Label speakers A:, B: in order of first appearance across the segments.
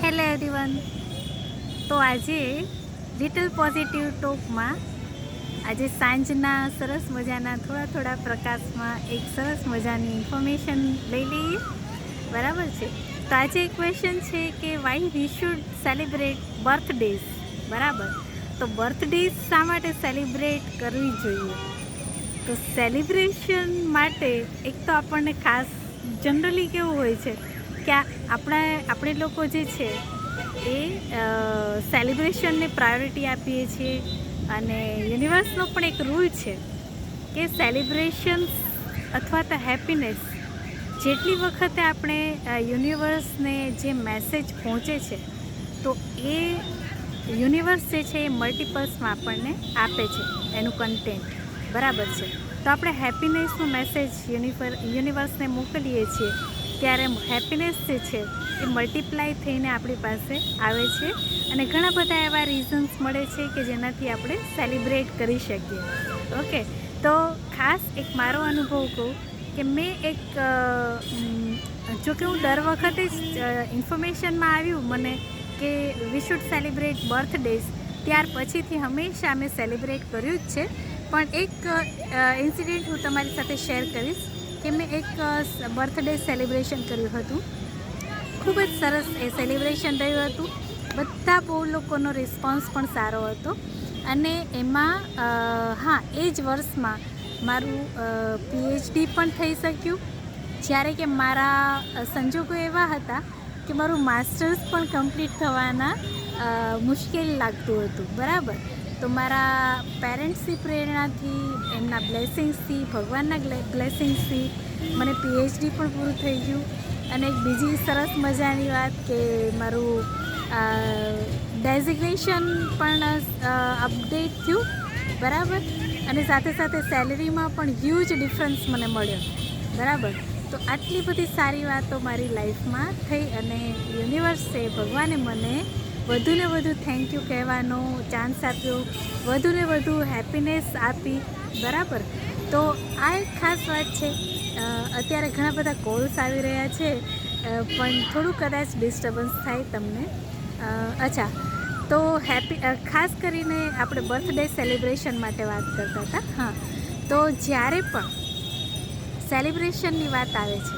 A: Hello everyone. તો આજે little positive ટોકમાં આજે સાંજના સરસ મજાના થોડા પ્રકાશમાં એક સરસ મજાની ઇન્ફોર્મેશન લઈ લઈએ. બરાબર છે. તો આજે એક ક્વેશ્ચન છે કે વાય વી શુડ સેલિબ્રેટ બર્થડેઝ. બરાબર. તો બર્થડેઝ શા માટે સેલિબ્રેટ કરવી જોઈએ? તો સેલિબ્રેશન માટે એક તો આપણને ખાસ જનરલી કેવું હોય છે કે આપણે લોકો જે છે એ સેલિબ્રેશનને પ્રાયોરિટી આપીએ છીએ, અને યુનિવર્સનો પણ એક રૂલ છે કે સેલિબ્રેશન્સ અથવા તો હેપીનેસ જેટલી વખતે આપણે યુનિવર્સને જે મેસેજ પહોંચે છે તો એ યુનિવર્સ જે છે એ મલ્ટિપલ્સમાં આપણને આપે છે એનું કન્ટેન્ટ. બરાબર છે. તો આપણે હેપીનેસનો મેસેજ યુનિવર્સને મોકલીએ છીએ ત્યારે હેપીનેસ જે છે એ મલ્ટીપ્લાય થઈને આપણી પાસે આવે છે, અને ઘણા બધા એવા રીઝન્સ મળે છે કે જેનાથી આપણે સેલિબ્રેટ કરી શકીએ. ઓકે. તો ખાસ એક મારો અનુભવ કહું કે મેં જોકે હું દર વખતે જ ઇન્ફોર્મેશનમાં આવ્યું મને કે વી શુડ સેલિબ્રેટ બર્થડેઝ, ત્યાર પછીથી હંમેશા અમે સેલિબ્રેટ કર્યું જ છે. પણ એક ઇન્સિડન્ટ હું તમારી સાથે શેર કરીશ કે મેં એક બર્થડે સેલિબ્રેશન કર્યું હતું. ખૂબ જ સરસ એ સેલિબ્રેશન રહ્યું હતું. બધા બહુ લોકોનો રિસ્પોન્સ પણ સારો હતો, અને એમાં એ જ વર્ષમાં મારું PhD પણ થઈ શક્યું, જ્યારે કે મારા સંજોગો એવા હતા કે મારું માસ્ટર્સ પણ કમ્પ્લીટ થવાના મુશ્કેલ લાગતું હતું. બરાબર. તો મારા પેરેન્ટ્સની પ્રેરણાથી, એમના બ્લેસિંગ્સથી, ભગવાનના બ્લેસિંગ્સથી મને PhD પણ પૂરું થઈ ગયું. અને એક બીજી સરસ મજાની વાત કે મારું ડેઝિગ્નેશન પણ અપડેટ થયું. બરાબર. અને સાથે સાથે સેલેરીમાં પણ હ્યુજ ડિફરન્સ મને મળ્યો. બરાબર. તો આટલી બધી સારી વાતો મારી લાઈફમાં થઈ, અને યુનિવર્સે, ભગવાને મને વધુને વધુ થેન્ક યુ કહેવાનો ચાન્સ આપ્યો, વધુને વધુ હેપીનેસ આપી. બરાબર. તો આ એક ખાસ વાત છે. અત્યારે ઘણા બધા કોલ્સ આવી રહ્યા છે, પણ થોડું કદાચ ડિસ્ટર્બન્સ થાય તમને. અચ્છા. તો ખાસ કરીને આપણે બર્થડે સેલિબ્રેશન માટે વાત કરતા હતા. હા. તો જ્યારે પણ સેલિબ્રેશનની વાત આવે છે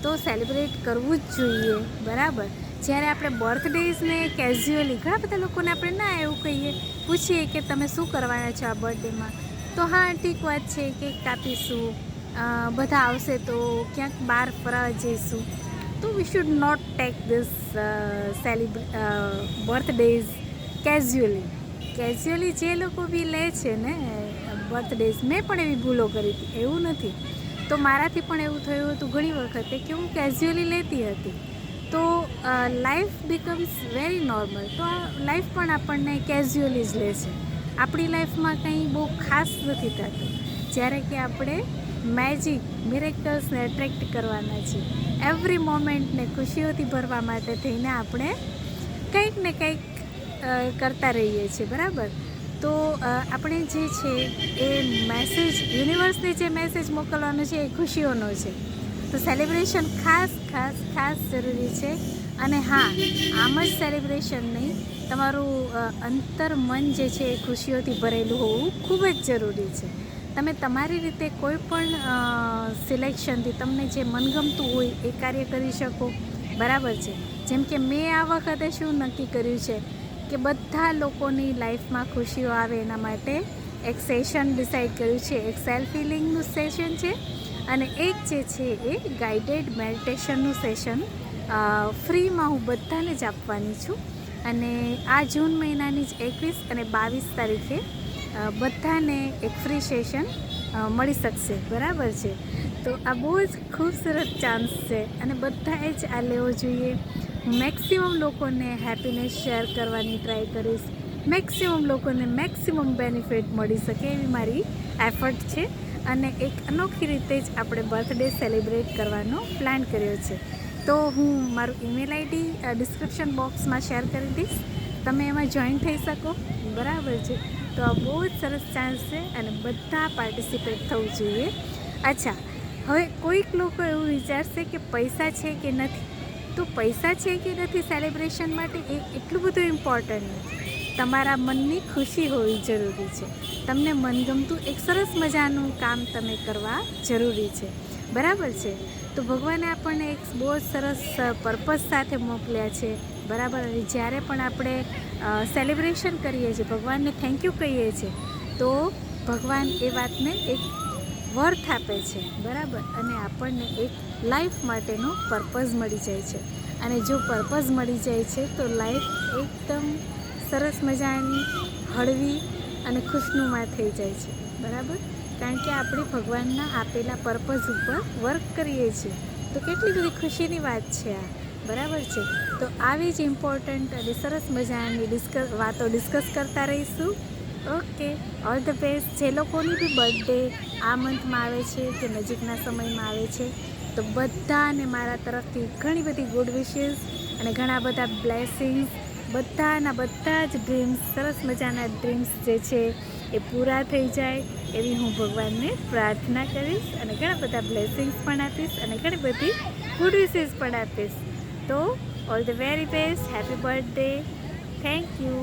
A: તો સેલિબ્રેટ કરવું જ જોઈએ. બરાબર. જ્યારે આપણે બર્થડેઝને કેઝ્યુઅલી, ઘણા બધા લોકોને આપણે ના એવું કહીએ, પૂછીએ કે તમે શું કરવાના છો આ બર્થડેમાં, તો હા ઠીક વાત છે, કેક કાપીશું, બધા આવશે તો ક્યાંક બહાર ફરવા જઈશું. તો we should not take this birthdays casually. જે લોકો બી લે છે ને બર્થડેઝ, મેં પણ એવી ભૂલો કરી હતી, એવું નથી. તો મારાથી પણ એવું થયું હતું ઘણી વખતે કે હું કેઝ્યુઅલી લેતી હતી, તો લાઈફ બીકમ્સ વેરી નોર્મલ. તો આ લાઈફ પણ આપણને કેઝ્યુઅલી જ લે છે. આપણી લાઈફમાં કંઈ બહુ ખાસ નથી થતું, જ્યારે કે આપણે મિરેકલ્સને એટ્રેક્ટ કરવાના છે. એવરી મોમેન્ટને ખુશીઓથી ભરવા માટે થઈને આપણે કંઈક ને કંઈક કરતા રહીએ છીએ. બરાબર. તો આપણે જે છે એ મેસેજ, યુનિવર્સને જે મેસેજ મોકલવાનો છે એ ખુશીઓનો છે. તો સેલિબ્રેશન ખાસ જરૂરી છે. અને હા, આમ જ સેલિબ્રેશન નહીં, તમારું અંતર મન જે છે એ ખુશીઓથી ભરેલું હોવું ખૂબ જ જરૂરી છે. તમે તમારી રીતે કોઈ પણ સિલેક્શનથી તમને જે મનગમતું હોય એ કાર્ય કરી શકો. બરાબર છે. જેમ કે મેં આ વખતે શું નક્કી કર્યું છે કે બધા લોકોની લાઈફમાં ખુશીઓ આવે એના માટે એક સેશન ડિસાઈડ કર્યું છે. એક સેલ્ફ હિલિંગનું સેશન છે, અને એક જે છે એ ગાઈડેડ મેડિટેશનનું સેશન ફ્રીમાં હું બધાને જ આપવાની છું. અને આ જૂન મહિનાની જ 21 અને 22 તારીખે બધાને એક ફ્રી સેશન મળી શકશે. બરાબર છે. તો આ બહુ જ ખૂબસૂરત ચાન્સ છે, અને બધાએ જ આ લેવો જોઈએ. હું મેક્સિમમ લોકોને હેપીનેસ શેર કરવાની ટ્રાય કરીશ. મેક્સિમમ લોકોને મેક્સિમમ બેનિફિટ મળી શકે એવી મારી એફર્ટ છે, અને એક અનોખી રીતે જ આપણે બર્થડે સેલિબ્રેટ કરવાનો પ્લાન કર્યો છે. તો હું મારું ઈમેલ આઈડી ડિસ્ક્રિપ્શન બોક્સમાં શેર કરી દઈશ, તમે એમાં જોઈન થઈ શકો. બરાબર છે. તો આ બહુ જ સરસ ચાન્સ છે, અને બધા પાર્ટિસિપેટ થવું જોઈએ. અચ્છા, હવે કોઈક લોકો એવું વિચારશે કે પૈસા છે કે નથી. તો પૈસા છે કે નથી સેલિબ્રેશન માટે એ એટલું બધું ઇમ્પોર્ટન્ટ નથી. તમારા મનની ખુશી હોવી જરૂરી છે. તમને મનગમતું એક સરસ મજાનું કામ તમે કરવા જરૂરી છે. બરાબર છે. તો ભગવાને આપણને એક બહુ જ સરસ પર્પઝ સાથે મોકલ્યા છે. બરાબર. અને જ્યારે પણ આપણે સેલિબ્રેશન કરીએ છીએ, ભગવાનને થેન્ક યુ કહીએ છીએ, તો ભગવાન એ વાતને એક વર્થ આપે છે. બરાબર. અને આપણને એક લાઈફ માટેનો પર્પઝ મળી જાય છે. અને જો પર્પઝ મળી જાય છે તો લાઈફ એકદમ સરસ મજાની હળવી અને ખુશનુમા થઈ જાય છે. બરાબર. કારણ કે આપણે ભગવાનના આપેલા પર્પઝ ઉપર વર્ક કરીએ છીએ. તો કેટલી બધી ખુશીની વાત છે આ. બરાબર છે. તો આવી જ ઇમ્પોર્ટન્ટ અને સરસ મજાની વાતો ડિસ્કસ કરતા રહીશું. Okay, all the best. જે લોકોની બી બર્થડે આ મંથમાં આવે છે કે નજીકના સમયમાં આવે છે, તો બધાને મારા તરફથી ઘણી બધી ગુડ વિશેસ અને ઘણા બધા બ્લેસિંગ્સ. બધા જ ડ્રીમ્સ, સરસ મજાના ડ્રીમ્સ જે છે એ પૂરા થઈ જાય એવી હું ભગવાનને પ્રાર્થના કરીશ અને ઘણા બધા બ્લેસિંગ્સ પણ આપીશ અને ઘણી બધી ગુડ વિશેસ પણ આપીશ. તો all the very best. Happy birthday. Thank you.